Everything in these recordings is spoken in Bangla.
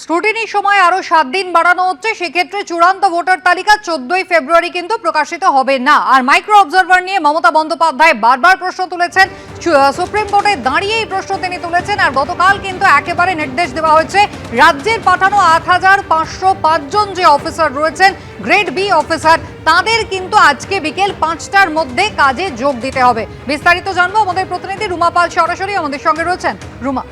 স্ক্রুটিনির সময় আরো 7 দিন বাড়ানো হচ্ছে, সেক্ষেত্রে চূড়ান্ত ভোটার তালিকা 14ই ফেব্রুয়ারি কিন্তু প্রকাশিত হবে না। আর মাইক্রো অবজারভার নিয়ে মমতা বন্দ্যোপাধ্যায় বারবার প্রশ্ন তুলেছেন, সুপ্রিম কোর্টে দাঁড়িয়েই প্রশ্ন তিনি তুলেছেন। আর গতকাল কিন্তু একেবারে নির্দেশ দেওয়া হয়েছে রাজ্যের পাঠানো ৮৫০৫ জন যে অফিসার রয়েছেন, গ্রেড বি অফিসার, তাদের কিন্তু আজকে বিকেল 5টার মধ্যে কাজে যোগ দিতে হবে। বিস্তারিত জানবো আমাদের প্রতিনিধি রুমা পাল সরাসরি আমাদের সঙ্গে রয়েছেন। রুমা,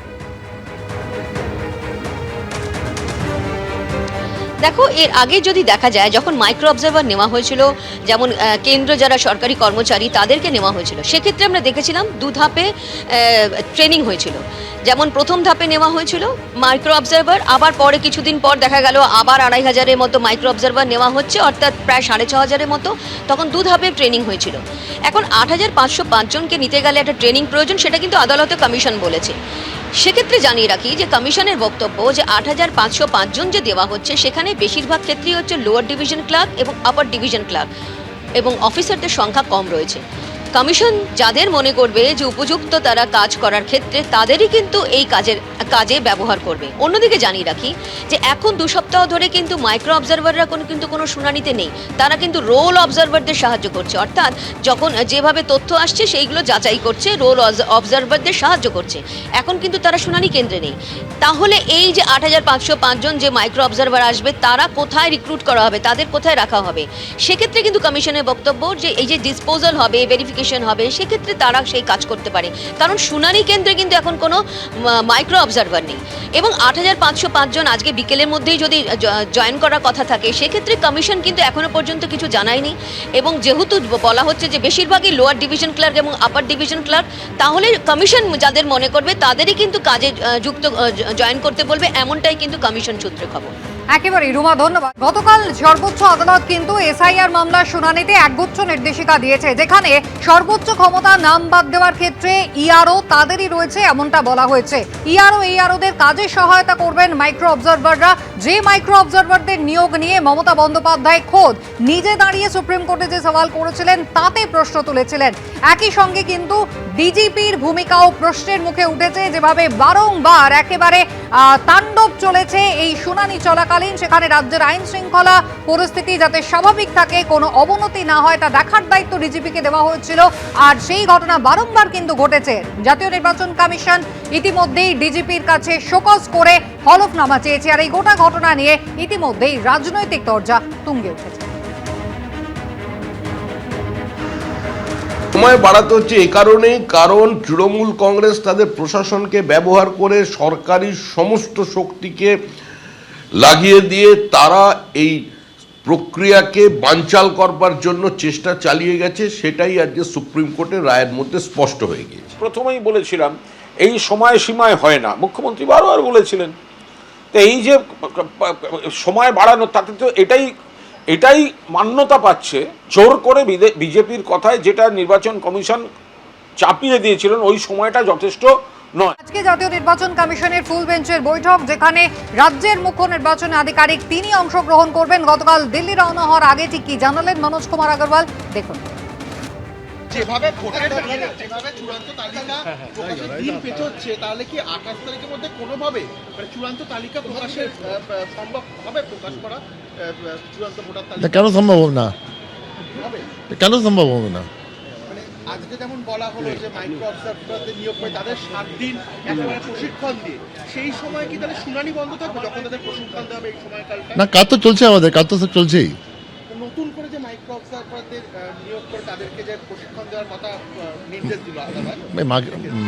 দেখো, এর আগে যদি দেখা যায় যখন মাইক্রো অবজারভার নেওয়া হয়েছিল, যেমন কেন্দ্র যারা সরকারি কর্মচারী তাদেরকে নেওয়া হয়েছিল, সেক্ষেত্রে আমরা দেখেছিলাম দু ধাপে ট্রেনিং হয়েছিল। যেমন প্রথম ধাপে নেওয়া হয়েছিল মাইক্রো অবজারভার, আবার পরে কিছুদিন পর দেখা গেল আবার ২৫০০-এর মতো মাইক্রো অবজারভার নেওয়া হচ্ছে, অর্থাৎ প্রায় ৬৫০০-এর মতো। তখন দু ধাপে ট্রেনিং হয়েছিল। এখন ৮৫০৫ জনকে নিতে গেলে একটা ট্রেনিং প্রয়োজন, সেটা কিন্তু আদালতে কমিশন বলেছে। সেক্ষেত্রে জানিয়ে রাখি যে কমিশনের বক্তব্য যে ৮৫০৫ জন যে দেওয়া হচ্ছে, সেখানে বেশিরভাগ ক্ষেত্রেই হচ্ছে লোয়ার ডিভিশন ক্লার্ক এবং আপার ডিভিশন ক্লার্ক, এবং অফিসারদের সংখ্যা কম রয়েছে। কমিশন যাদের মনে করবে যে উপযুক্ত তারা কাজ করার ক্ষেত্রে, তাদেরই কিন্তু এই কাজে ব্যবহার করবে। অন্যদিকে জানিয়ে রাখি যে এখন 2 সপ্তাহ ধরে কিন্তু মাইক্রো অবজারভাররা কোনো শুনানিতে নেই। তারা কিন্তু রোল অবজারভারদের সাহায্য করছে, অর্থাৎ যখন যেভাবে তথ্য আসছে সেইগুলো যাচাই করছে, রোল অবজারভারদের সাহায্য করছে। এখন কিন্তু তারা শুনানি কেন্দ্রে নেই। তাহলে এই যে ৮৫০৫ জন যে মাইক্রো অবজারভার আসবে, তারা কোথায় রিক্রুট করা হবে, তাদের কোথায় রাখা হবে? সেক্ষেত্রে কিন্তু কমিশনের বক্তব্য যে এই যে ডিসপোজাল হবে, ভেরিফিকেশন হবে, সেক্ষেত্রে তারা সেই কাজ করতে পারে, কারণ শুনানি কেন্দ্রে কিন্তু এখন কোনো মাইক্রো অবজারভার নেই। এবং ৮৫০৫ জন আজকে বিকেলের মধ্যেই যদি জয়েন করার কথা থাকে, সেক্ষেত্রে কমিশন কিন্তু এখনো পর্যন্ত কিছু জানায়নি। এবং যেহেতু বলা হচ্ছে যে বেশিরভাগই লোয়ার ডিভিশন ক্লার্ক এবং আপার ডিভিশন ক্লার্ক, তাহলে কমিশন যাদের মনে করবে তাদেরই কিন্তু কাজে জয়েন করতে বলবে, এমনটাই কিন্তু কমিশন সূত্রে খবর। একেবারেই রুমা, ধন্যবাদ। গতকাল সর্বোচ্চ আদালত কিন্তু এসআইআর মামলার শুনানিতে একগুচ্ছ নির্দেশিকা দিয়েছে, যেখানে সর্বোচ্চ ক্ষমতা নাম বাদ দেওয়ার ক্ষেত্রে ইআরও তাদেরই রয়েছে, এমনটা বলা হয়েছে। ইআরওদের কাজে সহায়তা করবেন মাইক্রো অবজারভাররা। যে মাইক্রো অবজারভারদের নিয়োগ নিয়ে মমতা বন্দ্যোপাধ্যায় খোদ নিজে দাঁড়িয়ে সুপ্রিম কোর্টে যে সওয়াল করেছিলেন, তাতে প্রশ্ন তুলেছিলেন। একই সঙ্গে কিন্তু ডিজিপির ভূমিকাও প্রশ্নের মুখে উঠেছে, যেভাবে বারংবার একেবারে তাণ্ডব চলেছে এই শুনানি চলাকালীন। সেখানে রাজ্যের আইন শৃঙ্খলা পরিস্থিতি যাতে স্বাভাবিক থাকে, কোনো অবনতি না হয়, তা দেখার দায়িত্ব ডিজিপিকে দেওয়া হয়েছিল। আর সেই ঘটনা বারংবার কিন্তু ঘটেছে। জাতীয় নির্বাচন কমিশন ইতিমধ্যেই ডিজিপির কাছে শোকজ করে হলফনামা চেয়েছে। আর এই গোটা ঘটনা নিয়ে ইতিমধ্যেই রাজনৈতিক তরজা তুঙ্গে উঠেছে। সময় বাড়াতে হচ্ছে এই কারণেই, কারণ তৃণমূল কংগ্রেস তাদের প্রশাসনকে ব্যবহার করে সরকারি সমস্ত শক্তিকে লাগিয়ে দিয়ে তারা এই প্রক্রিয়াকে বানচাল করবার জন্য চেষ্টা চালিয়ে গেছে। সেটাই আজকে সুপ্রিম কোর্টের রায়ের মধ্যে স্পষ্ট হয়ে গিয়েছে। প্রথমেই বলেছিলাম এই সময় সীমায় হয় না, মুখ্যমন্ত্রী বারবার বলেছিলেন। তো এই যে সময় বাড়ানো, তাতে তো এটাই মান্যতা পাচ্ছে জোর করে বিজেপির কথায়, যেটা নির্বাচন কমিশন চাপিয়ে দিয়েছিলেন, ওই সময়টা যথেষ্ট নয়। আজকে জাতীয় নির্বাচন কমিশনের ফুল বেঞ্চের বৈঠক, যেখানে রাজ্যের মুখ্য নির্বাচন আধিকারিক তিনি অংশগ্রহণ করবেন। গতকাল দিল্লি রওনা হওয়ার আগে ঠিক কি জানালেন মনোজ কুমার আগরওয়াল, দেখুন। যেভাবে চূড়ান্ত তালিকা প্রকাশের দিন পেছোচ্ছে, তাহলে কি 28 তারিখের মধ্যে কোনোভাবে চূড়ান্ত তালিকা প্রকাশের সম্ভব হবে? প্রকাশ করা চূড়ান্ত ভোটার তালিকা কেন সম্ভব হবে না? কেন সম্ভব হবে না? মানে আজকে যেমন বলা হলো যে মাইক্রো অবজারভারদের নিয়োগ করে তাদের 7 দিন একেবারে প্রশিক্ষণ দিয়ে, সেই সময় কি তাদের শুনানি বন্ধ থাকবে যখন তাদের প্রশিক্ষণ দেওয়া হবে? এই সময়কালটা না, কাজ তো চলছে, আমাদের কাজ তো চলছেই। নতুন করে যে মাইক্রো অবজারভারদের নিয়োগ করে তাদেরকে যে প্রশিক্ষণ দেওয়ার কথা নির্দেশ দিল আদালত,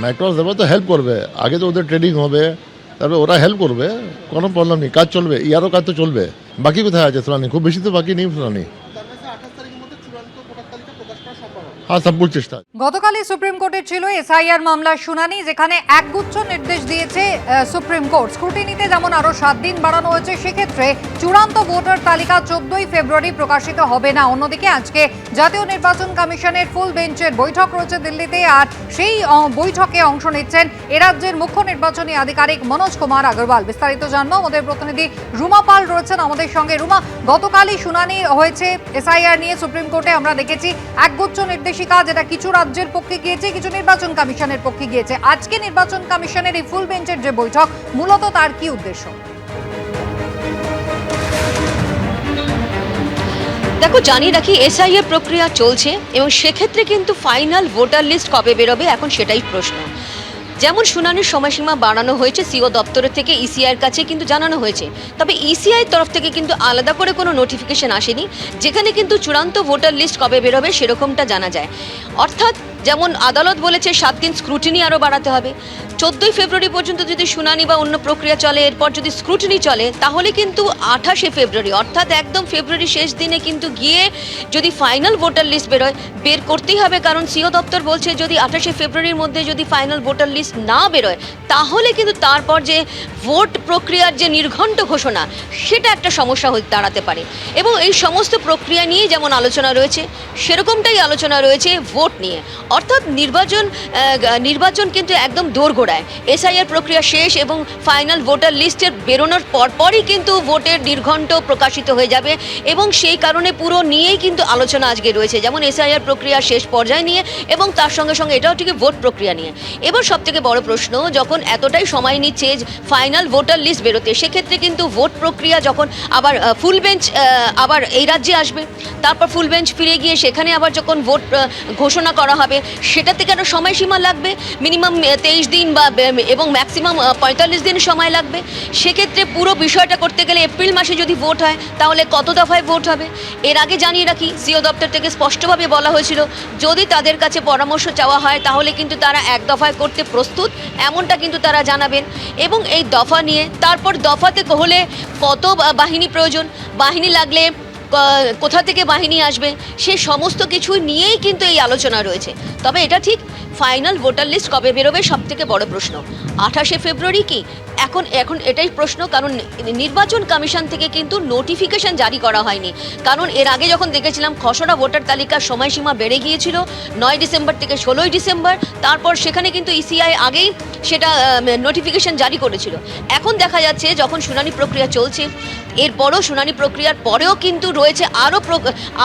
মাইক্রো অবজারভার তো হেল্প করবে, আগে তো ওদের ট্রেনিং হবে, তারপরে ওরা হেল্প করবে, কোনো প্রবলেম নেই, কাজ চলবে। ইয়ারও কাজ তো চলবে। বাকি কোথায় আছে শুনানি? খুব বেশি তো বাকি নেই শুনানি। 28 তারিখের মধ্যে চূড়ান্ত ভোটার তালিকা প্রকাশ করা সম্ভব হবে? হ্যাঁ, সম্পূর্ণ চেষ্টা। গতকালই সুপ্রিম কোর্টে ছিল এসআইআর মামলার শুনানি, যেখানে একগুচ্ছ নির্দেশ দিয়েছে সুপ্রিম কোর্ট। স্ক্রুটিনিতে যেমন আরো 7 দিন বাড়ানো হয়েছে, সেক্ষেত্রে চূড়ান্ত ভোটার তালিকা 14ই ফেব্রুয়ারি প্রকাশিত হবে না। অন্যদিকে আজকে জাতীয় নির্বাচন কমিশনের ফুল বেঞ্চের বৈঠক রয়েছে দিল্লিতে। আর সেই বৈঠকে অংশ নিচ্ছেন এ রাজ্যের মুখ্য নির্বাচনী আধিকারিক মনোজ কুমার আগরওয়াল। বিস্তারিত জানবো, আমাদের প্রতিনিধি রুমা পাল রয়েছেন আমাদের সঙ্গে। রুমা, গতকালই শুনানি হয়েছে এসআইআর নিয়ে সুপ্রিম কোর্টে। আমরা দেখেছি একগুচ্ছ নির্দেশিকা, যেটা কিছু রাজ্যের পক্ষে গিয়েছে, কিছু নির্বাচন কমিশনের পক্ষে গিয়েছে। আজকে নির্বাচন কমিশনের এই ফুল বেঞ্চের যে বৈঠক, মূলত তার কি উদ্দেশ্য? দেখো জানিয়ে রাখি এসআইআর প্রক্রিয়া চলছে এবং সেক্ষেত্রে কিন্তু ফাইনাল ভোটার লিস্ট কবে বেরোবে এখন সেটাই প্রশ্ন। যেমন শুনানির সময়সীমা বাড়ানো হয়েছে সিও দপ্তরের থেকে ইসিআইয়ের কাছে কিন্তু জানানো হয়েছে, তবে ইসিআইয়ের তরফ থেকে কিন্তু আলাদা করে কোনো নোটিফিকেশন আসেনি যেখানে কিন্তু চূড়ান্ত ভোটার লিস্ট কবে বেরোবে সেরকমটা জানা যায়। অর্থাৎ যেমন আদালত বলেছে 7 দিন স্ক্রুটিনি আরও বাড়াতে হবে। 14ই ফেব্রুয়ারি পর্যন্ত যদি শুনানি বা অন্য প্রক্রিয়া চলে, এরপর যদি স্ক্রুটিনি চলে তাহলে কিন্তু 28শে ফেব্রুয়ারি অর্থাৎ একদম ফেব্রুয়ারি শেষ দিনে কিন্তু গিয়ে যদি ফাইনাল ভোটার লিস্ট বেরোয়, বের করতেই হবে, কারণ সিও দপ্তর বলছে যদি 28শে ফেব্রুয়ারির মধ্যে যদি ফাইনাল ভোটার লিস্ট না বেরোয় তাহলে কিন্তু তারপর যে ভোট প্রক্রিয়ার যে নির্ঘণ্ট ঘোষণা সেটা একটা সমস্যা হয়ে দাঁড়াতে পারে। এবং এই সমস্ত প্রক্রিয়া নিয়ে যেমন আলোচনা রয়েছে সেরকমটাই আলোচনা রয়েছে ভোট নিয়ে, অর্থাৎ নির্বাচন কিন্তু একদম দোরগোড়ায়। এসআইআর প্রক্রিয়া শেষ এবং ফাইনাল ভোটার লিস্টের বেরোনোর পরপরই কিন্তু ভোটের নির্ঘণ্ট প্রকাশিত হয়ে যাবে এবং সেই কারণে পুরো নিয়েই কিন্তু আলোচনা আজকে রয়েছে, যেমন এসআইআর প্রক্রিয়া শেষ পর্যায়ে নিয়ে এবং তার সঙ্গে সঙ্গে এটাও ঠিক ভোট প্রক্রিয়া নিয়ে। এবার সবথেকে বড় প্রশ্ন, যখন এতটাই সময় নিচ্ছে ফাইনাল ভোটার লিস্ট বেরোতে, সেক্ষেত্রে কিন্তু ভোট প্রক্রিয়া যখন আবার ফুল বেঞ্চ আবার এই রাজ্যে আসবে, তারপর ফুল বেঞ্চ ফিরে গিয়ে সেখানে আবার যখন ভোট ঘোষণা করা হবে সেটাতে কেন সময়সীমা লাগবে মিনিমাম 23 দিন বা এবং ম্যাক্সিমাম 45 দিন সময় লাগবে। সেক্ষেত্রে পুরো বিষয়টা করতে গেলে এপ্রিল মাসে যদি ভোট হয় তাহলে কত দফায় ভোট হবে? এর আগে জানিয়ে রাখি সিও দপ্তর থেকে স্পষ্টভাবে বলা হয়েছিল যদি তাদের কাছে পরামর্শ চাওয়া হয় তাহলে কিন্তু তারা এক দফায় করতে প্রস্তুত, এমনটা কিন্তু তারা জানাবেন। এবং এই দফা নিয়ে তারপর দফাতে হলে কত বাহিনী প্রয়োজন, বাহিনী লাগলে কোথা থেকে বাহিনী আসবে, সে সমস্ত কিছু নিয়েই কিন্তু এই আলোচনা রয়েছে। তবে এটা ঠিক ফাইনাল ভোটার লিস্ট কবে বেরোবে সবথেকে বড় প্রশ্ন। 28শে ফেব্রুয়ারি কি? এখন এটাই প্রশ্ন, কারণ নির্বাচন কমিশন থেকে কিন্তু নোটিফিকেশন জারি করা হয়নি। কারণ এর আগে যখন দেখেছিলাম খসড়া ভোটার তালিকার সময়সীমা বেড়ে গিয়েছিল 9 ডিসেম্বর থেকে 16ই ডিসেম্বর, তারপর সেখানে কিন্তু ইসিআই আগেই সেটা নোটিফিকেশন জারি করেছিল। এখন দেখা যাচ্ছে যখন শুনানি প্রক্রিয়া চলছে, এরপরও শুনানি প্রক্রিয়ার পরেও কিন্তু রয়েছে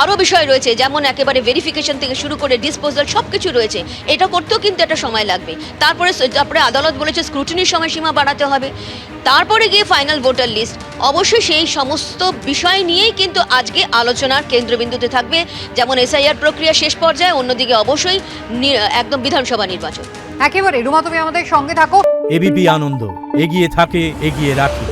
আরও বিষয় রয়েছে, যেমন একেবারে ভেরিফিকেশন থেকে শুরু করে ডিসপোজাল সব কিছু রয়েছে, এটা করতেও কিন্তু একটা সময় লাগবে। তারপরে আদালত বলেছে স্ক্রুটিনির সময়সীমা বাড়াতে হবে, তারপরে গিয়ে ফাইনাল ভোটার লিস্ট। অবশ্যই সেই সমস্ত বিষয় নিয়েই কিন্তু আজকে আলোচনার কেন্দ্রবিন্দুতে থাকবে, যেমন এসআইআর প্রক্রিয়া শেষ পর্যায়ে, অন্যদিকে অবশ্যই একদম বিধানসভা নির্বাচন। একেবারে রুমা, তুমি আমাদের সঙ্গে থাকো। এবিপি আনন্দ, এগিয়ে থাকে, এগিয়ে রাখে।